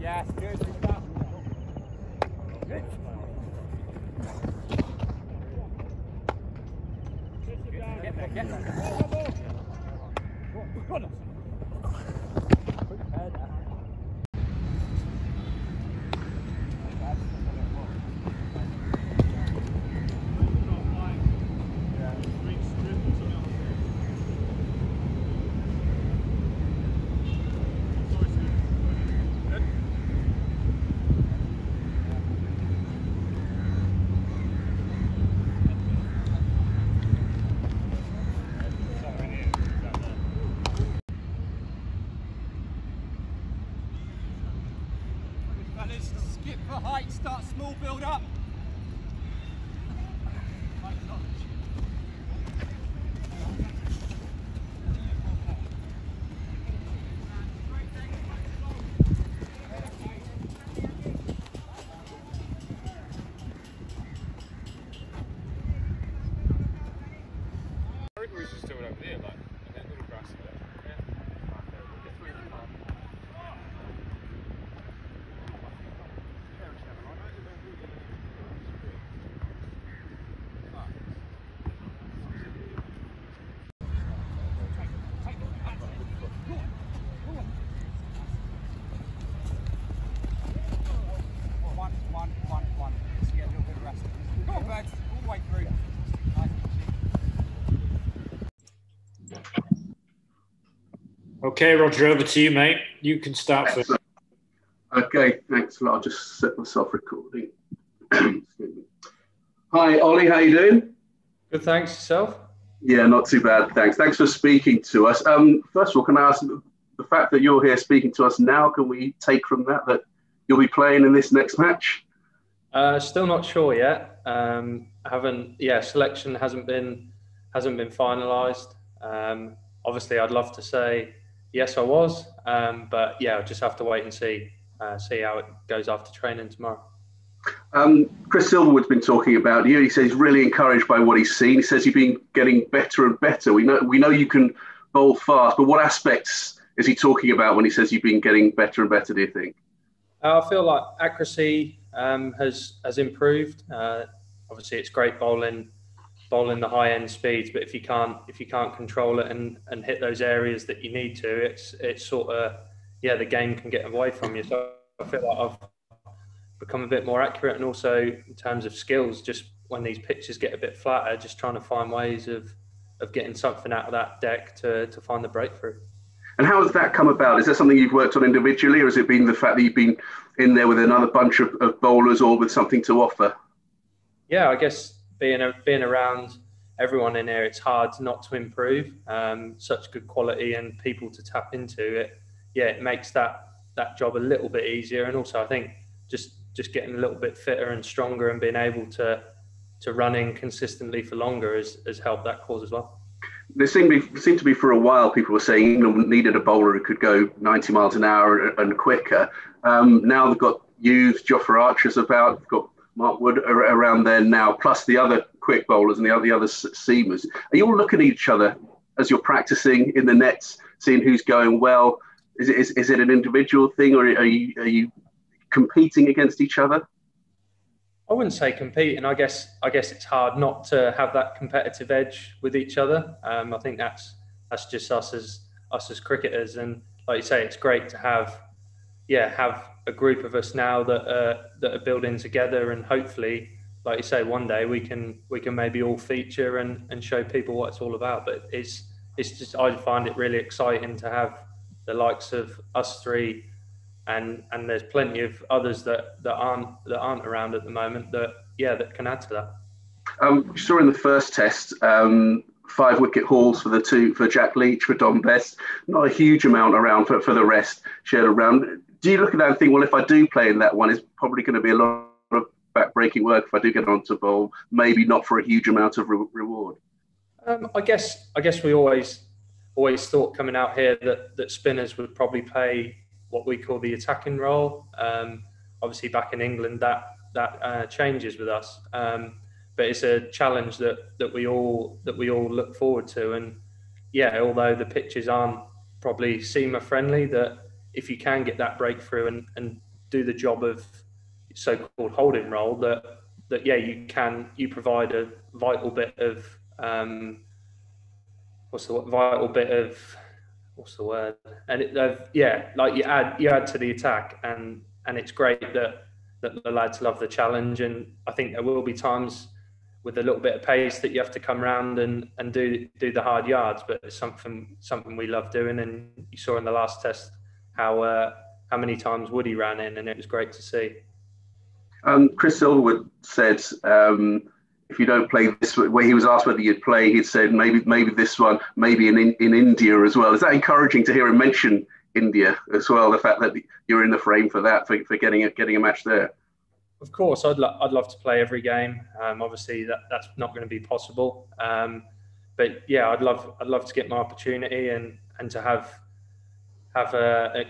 Yes, good stuff. Good. Get there, get there. Goodness. Put your head down. Skip for height, start small, build up. I reckon we should still over there, like, and that little grassy bit. One. Just get a little bit of rest. Go on, birds, all the way through. Okay, Roger, over to you, mate. You can start first. Okay, thanks a lot. I'll just set myself recording. Excuse me. Hi, Ollie, how you doing? Good, thanks. Yourself? Yeah, not too bad, thanks. Thanks for speaking to us. First of all, can I ask, the fact that you're here speaking to us now, can we take from that you'll be playing in this next match? Still not sure yet. Selection hasn't been finalised. Obviously, I'd love to say yes, I was, but yeah, I'll just have to wait and see how it goes after training tomorrow. Chris Silverwood's been talking about you. He says he's really encouraged by what he's seen. He says you've been getting better and better. We know you can bowl fast, but what aspects is he talking about when he says you've been getting better and better, do you think? I feel like accuracy has improved. Obviously, it's great bowling the high end speeds, but if you can't control it and hit those areas that you need to, it's sort of the game can get away from you. So I feel like I've become a bit more accurate, and also in terms of skills, just when these pitches get a bit flatter, just trying to find ways of getting something out of that deck to find the breakthrough. And how has that come about? Is that something you've worked on individually, or has it been the fact that you've been in there with another bunch of bowlers, or with something to offer? Yeah, I guess being around everyone in there, it's hard not to improve. Such good quality and people to tap into it. Yeah, it makes that job a little bit easier. And also, I think just getting a little bit fitter and stronger and being able to run in consistently for longer has helped that cause as well. There seemed to be for a while, people were saying England needed a bowler who could go 90 miles an hour and quicker. Now they've got youths, Jofra Archer's about, they've got Mark Wood around there now, plus the other quick bowlers and the other seamers. Are you all looking at each other as you're practicing in the nets, seeing who's going well? Is it an individual thing, or are you competing against each other? I wouldn't say competing. I guess it's hard not to have that competitive edge with each other. I think that's just us as cricketers, and like you say, it's great to have a group of us now that are building together, and hopefully, like you say, one day we can maybe all feature and show people what it's all about. But it's just, I find it really exciting to have the likes of us three. And there's plenty of others that aren't around at the moment that can add to that. We saw in the first test 5 wicket hauls for Jack Leach, for Don Best. Not a huge amount around for the rest shared around. Do you look at that and think, well, if I do play in that one, it's probably going to be a lot of back-breaking work if I do get on to bowl, maybe not for a huge amount of reward? I guess we always thought coming out here that spinners would probably play what we call the attacking role. Obviously back in England that changes with us. it's a challenge that we all look forward to. And yeah, although the pitches aren't probably seamer friendly, that if you can get that breakthrough and do the job of so-called holding role, that yeah, you provide a vital bit of what's the word? And like you add to the attack, and it's great that the lads love the challenge. And I think there will be times with a little bit of pace that you have to come round and do the hard yards, but it's something we love doing. And you saw in the last test how many times Woody ran in, and it was great to see. Chris Silverwood said, if you don't play this, when he was asked whether you'd play, he'd said maybe this one, maybe in India as well. Is that encouraging to hear him mention India as well? The fact that you're in the frame for that, for getting a match there. Of course, I'd love to play every game. Obviously, that's not going to be possible. But yeah, I'd love to get my opportunity and to have a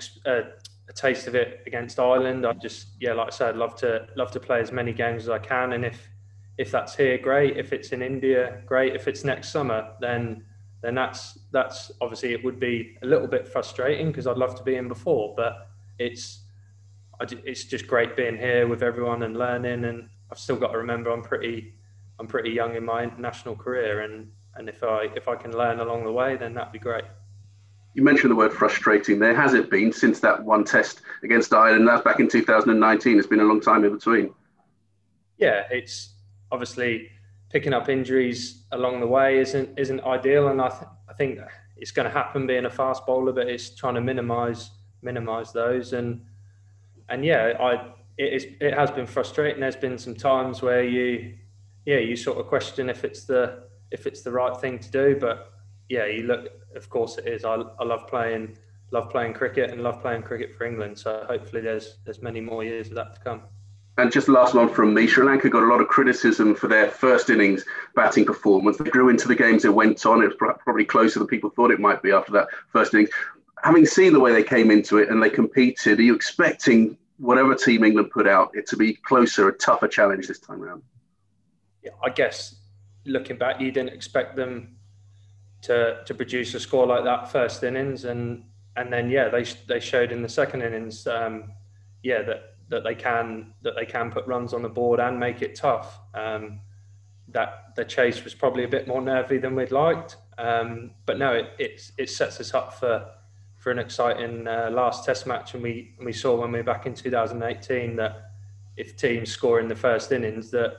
taste of it against Ireland. Like I said, I'd love to play as many games as I can. And if that's here, great. If it's in India, great. If it's next summer, then that's obviously, it would be a little bit frustrating because I'd love to be in before. But it's just great being here with everyone and learning. And I've still got to remember I'm pretty young in my international career, and if I can learn along the way, then that'd be great. You mentioned the word frustrating there. Has it been since that one test against Ireland? That's back in 2019. It's been a long time in between. Yeah, it's obviously picking up injuries along the way isn't ideal, and I think it's going to happen being a fast bowler, but it's trying to minimise those. And yeah, it has been frustrating. There's been some times where you sort of question if it's the right thing to do, but yeah, you look. Of course, it is. I love playing cricket and love playing cricket for England. So hopefully, there's many more years of that to come. And just last one from me. Sri Lanka got a lot of criticism for their first innings batting performance. They grew into the games it went on. It was probably closer than people thought it might be after that first innings. Having seen the way they came into it and they competed, are you expecting whatever team England put out it to be closer, a tougher challenge this time around? Yeah, I guess looking back, you didn't expect them to produce a score like that first innings, and then they showed in the second innings that they can put runs on the board and make it tough. That the chase was probably a bit more nervy than we'd liked, but no, it sets us up for an exciting last Test match. And we saw when we were back in 2018 that if teams score in the first innings, that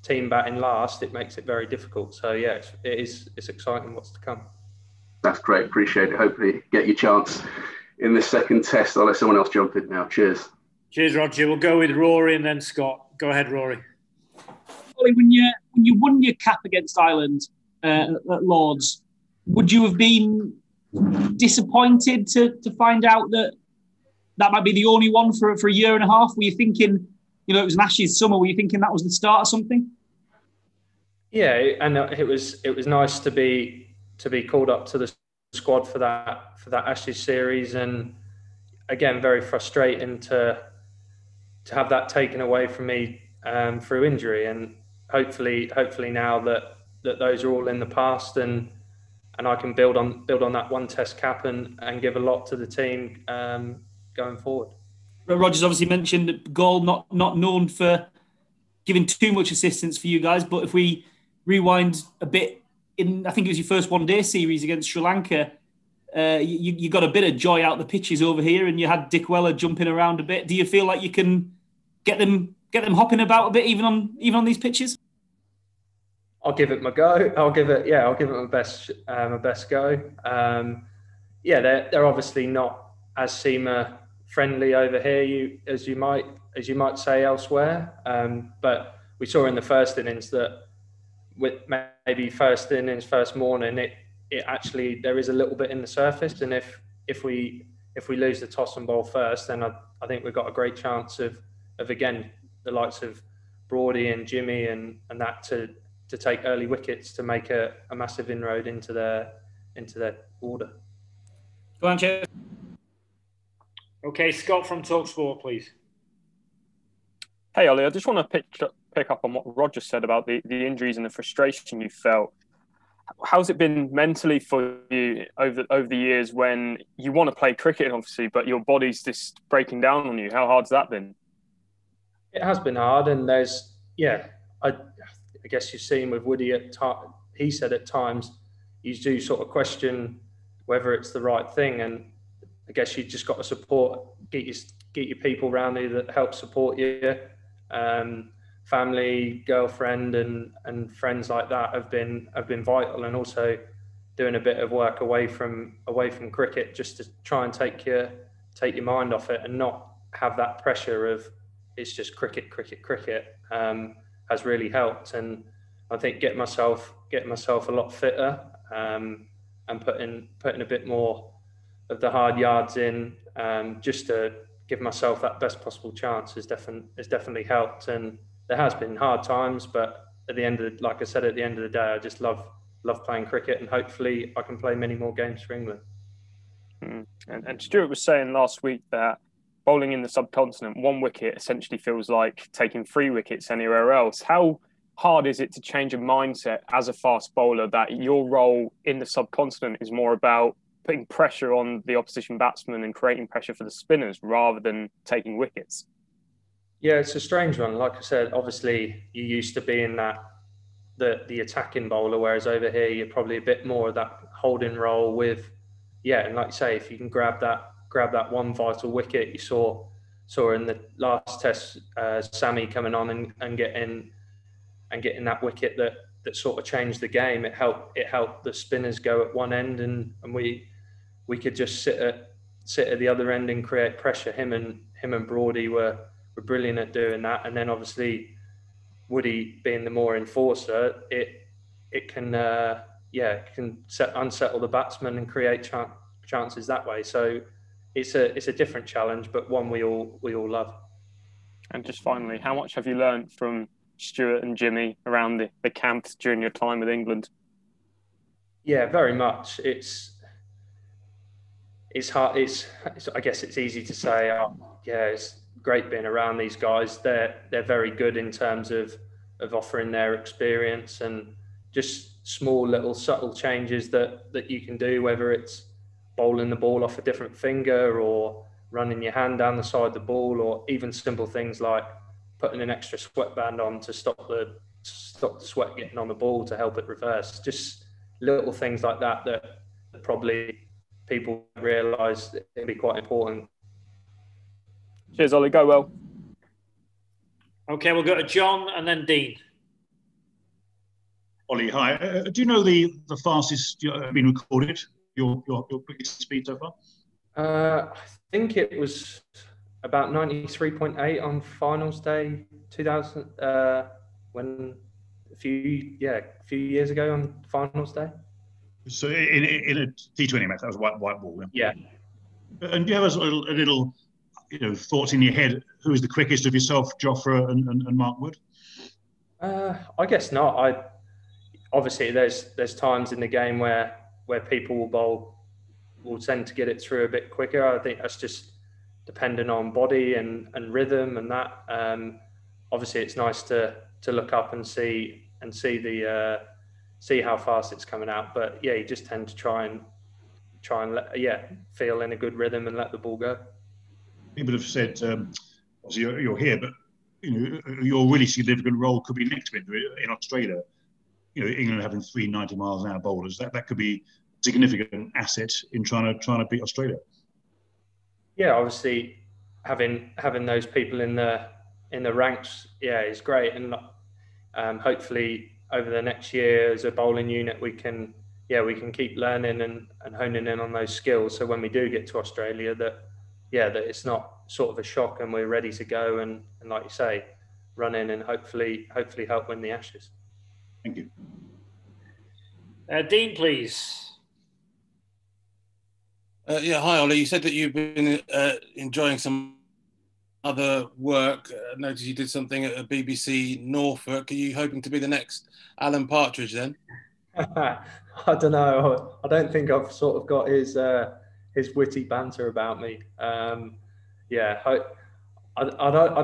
team batting last, it makes it very difficult. So yeah, it's exciting what's to come. That's great. Appreciate it. Hopefully get your chance in the second test. I'll let someone else jump in now. Cheers. Cheers, Roger. We'll go with Rory and then Scott. Go ahead, Rory. Ollie, when you won your cap against Ireland at Lords, would you have been disappointed to find out that might be the only one for a year and a half? Were you thinking, it was an Ashes summer, were you thinking that was the start of something? Yeah, and it was nice to be called up to the squad for that Ashes series, and again, very frustrating to have that taken away from me through injury. And hopefully now that those are all in the past, and I can build on that one Test cap and give a lot to the team going forward. Roger's obviously mentioned that Galle not known for giving too much assistance for you guys, but if we rewind a bit, I think it was your first one-day series against Sri Lanka, you got a bit of joy out the pitches over here, and you had Dick Weller jumping around a bit. Do you feel like you can get them hopping about a bit even on these pitches? I'll give it my go. I'll give it my best go. They're obviously not as seamer friendly over here as you might say elsewhere. But we saw in the first innings that with maybe first innings, first morning, it actually, there is a little bit in the surface. And if we lose the toss and bowl first, then I think we've got a great chance of again the likes of Brody and Jimmy and that to take early wickets to make a massive inroad into their order. Go on, Chair. Okay, Scott from TalkSport, please. Hey, Ollie, I just want to pick up on what Roger said about the injuries and the frustration you felt. How's it been mentally for you over the years when you want to play cricket, obviously, but your body's just breaking down on you? How hard's that been? It has been hard, and I guess you've seen with Woody he said at times you do sort of question whether it's the right thing, and I guess you just got to get your people around you that help support you. Family, girlfriend, and friends like that have been vital, and also doing a bit of work away from cricket just to try and take your mind off it and not have that pressure of it's just cricket has really helped. And I think getting myself a lot fitter and putting a bit more of the hard yards in just to give myself that best possible chance has definitely helped. And there has been hard times, but at the end of the day, I just love playing cricket, and hopefully I can play many more games for England. And Stuart was saying last week that bowling in the subcontinent, 1 wicket essentially feels like taking 3 wickets anywhere else. How hard is it to change a mindset as a fast bowler that your role in the subcontinent is more about putting pressure on the opposition batsman and creating pressure for the spinners rather than taking wickets? Yeah, it's a strange one. Like I said, obviously you used to being the attacking bowler, whereas over here you're probably a bit more of that holding role with, and like you say, if you can grab that one vital wicket. You saw in the last test, Sammy coming on and getting that wicket that sort of changed the game. It helped the spinners go at one end, and we could just sit at the other end and create pressure. Him and Broady were brilliant at doing that. And then obviously Woody being the more enforcer, it can unsettle the batsman and create chances that way. So it's a different challenge, but one we all love. And just finally, how much have you learned from Stuart and Jimmy around the camps during your time with England? Yeah, very much. It's hard. I guess it's easy to say, it's great being around these guys. They're very good in terms of offering their experience and just small little subtle changes that you can do, whether it's bowling the ball off a different finger or running your hand down the side of the ball, or even simple things like putting an extra sweatband on to stop the sweat getting on the ball to help it reverse. Just little things like that probably people realise it can be quite important. Cheers, Ollie. Go well. Okay, we'll go to John and then Dean. Ollie, hi. Do you know the fastest been recorded? Your quickest speed so far? I think it was about 93.8 on finals day 2000. When a few years ago on finals day. So in a T20 match, that was white ball. Yeah. And do you have a little thoughts in your head? Who is the quickest of yourself, Jofra and Mark Wood? I guess not. Obviously there's times in the game where people will tend to get it through a bit quicker. I think that's just depending on body and rhythm and that. Obviously it's nice to look up and see how fast it's coming out. But yeah, you just tend to try and feel in a good rhythm and let the ball go. People have said, obviously you're here, but your really significant role could be next winter in Australia. England having 3 90-mile-an-hour bowlers, that could be a significant asset in trying to beat Australia. Yeah, obviously having those people in the ranks, is great, and hopefully over the next year as a bowling unit we can keep learning and honing in on those skills. So when we do get to Australia, that it's not sort of a shock and we're ready to go and like you say, run in and hopefully help win the Ashes. Thank you. Dean, please. Hi, Ollie. You said that you've been enjoying some other work. I noticed you did something at BBC Norfolk. Are you hoping to be the next Alan Partridge then? I don't know. I don't think I've sort of got his witty banter about me. I'd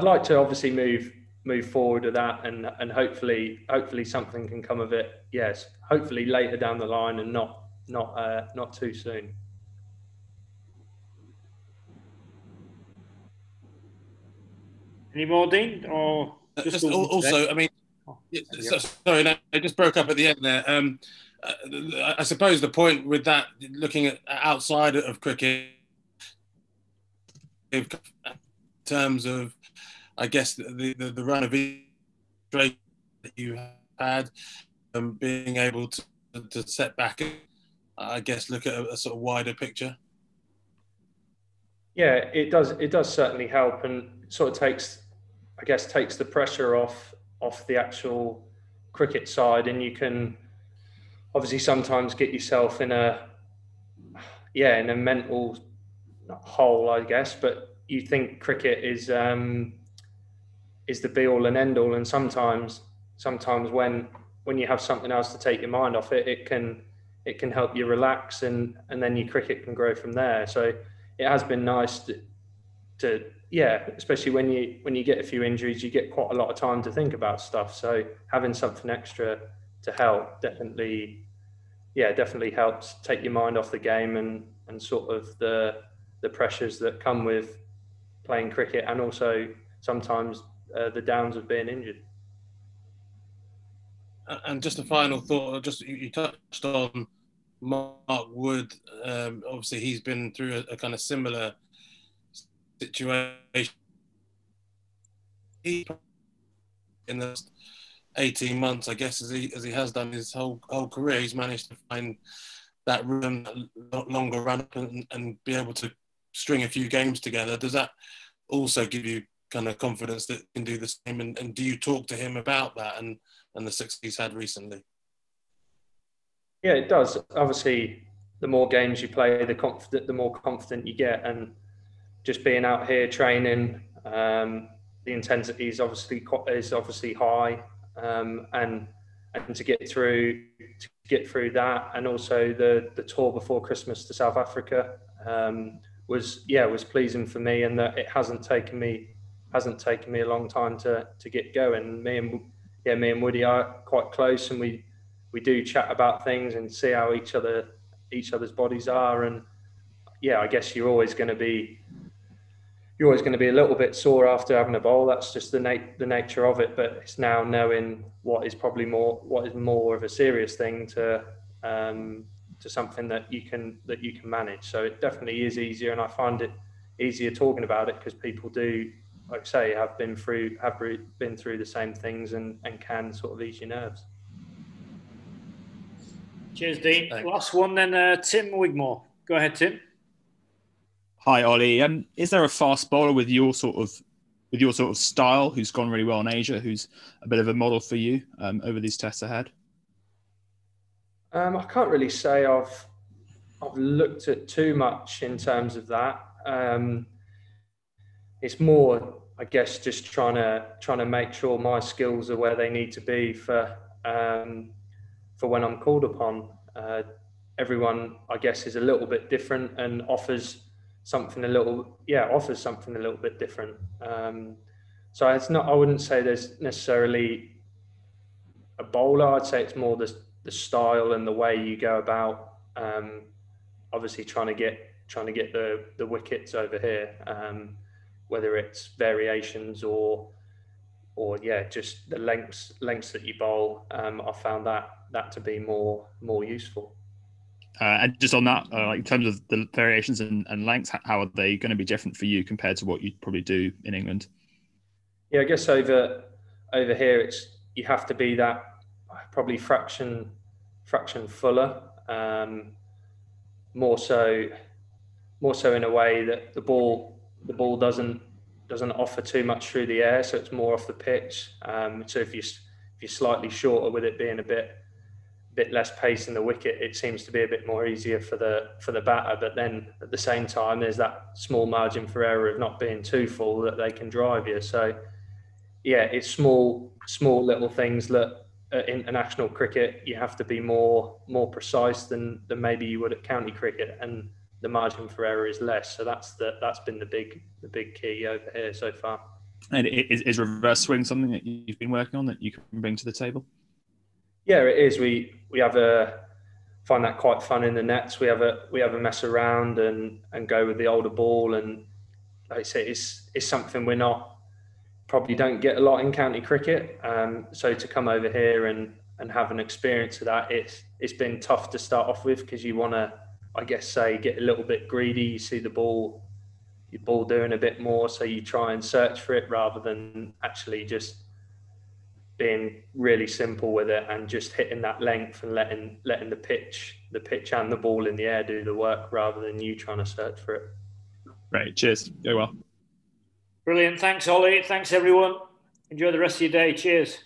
like to obviously move move forward with that, and hopefully something can come of it. Yes, hopefully later down the line and not too soon. Any more, Dean? Or just also, I mean, sorry, no, it just broke up at the end there. I suppose the point with that, looking at outside of cricket, in terms of, I guess, the run of straight that you had, being able to set back, I guess, look at a sort of wider picture. Yeah, it does certainly help, and sort of takes the pressure off the actual cricket side, and you can obviously sometimes get yourself in a mental hole, I guess, but you think cricket is the be all and end all, and sometimes when you have something else to take your mind off it, it can help you relax, and then your cricket can grow from there. So it has been nice to especially when you get a few injuries, you get quite a lot of time to think about stuff. So having something extra to help definitely helps take your mind off the game and sort of the pressures that come with playing cricket, and also sometimes the downs of being injured. And just a final thought, you touched on Mark Wood. Obviously, he's been through a kind of similar situation. In the last 18 months, I guess, as he has done his whole career, he's managed to find that rhythm, longer run up, and be able to string a few games together. Does that also give you kind of confidence that you can do the same? And do you talk to him about that and the success he's had recently? Yeah, it does. Obviously, the more games you play, the more confident you get, and just being out here training, the intensity is obviously high, and to get through that, and also the tour before Christmas to South Africa was pleasing for me, and that it hasn't taken me a long time to get going. Me and Woody are quite close, and we do chat about things and see how each other's bodies are, and I guess you're always going to be a little bit sore after having a bowl. That's just the nature of it. But it's now knowing what is more of a serious thing to something that you can manage. So it definitely is easier, and I find it easier talking about it because people do, like I say, have been through the same things and can sort of ease your nerves. Cheers, Dean. Thanks. Last one then, Tim Wigmore. Go ahead, Tim. Hi, Ollie. Is there a fast bowler with your sort of style who's gone really well in Asia, who's a bit of a model for you over these tests ahead? I can't really say I've looked at too much in terms of that. It's more, I guess, just trying to make sure my skills are where they need to be for when I'm called upon. Everyone, I guess, is a little bit different and offers something a little bit different. So it's not. I wouldn't say there's necessarily a bowler. I'd say it's more the style and the way you go about. Obviously, trying to get the wickets over here. Whether it's variations or just the lengths that you bowl. I found that to be more useful. And just on that, in terms of the variations and lengths, how are they going to be different for you compared to what you'd probably do in England? Yeah, I guess over here you have to be that probably fraction fuller, more so in a way that the ball doesn't offer too much through the air, so it's more off the pitch. So if you're slightly shorter, with it being a bit less pace in the wicket, it seems to be a bit more easier for the batter. But then at the same time, there's that small margin for error of not being too full that they can drive you. So it's small little things that at international cricket you have to be more precise than maybe you would at county cricket, and the margin for error is less. So that's been the big key over here so far. And is reverse swing something that you've been working on that you can bring to the table? Yeah, it is. We find that quite fun in the nets. We have a mess around and go with the older ball, and like I say, it's something we're not probably don't get a lot in county cricket. So to come over here and have an experience of that, it's been tough to start off with, because you want to, I guess, get a little bit greedy. You see your ball doing a bit more, so you try and search for it rather than actually just being really simple with it and just hitting that length and letting the pitch and the ball in the air do the work rather than you trying to search for it. Great, cheers. Go well. Brilliant. Thanks, Ollie. Thanks, everyone. Enjoy the rest of your day. Cheers.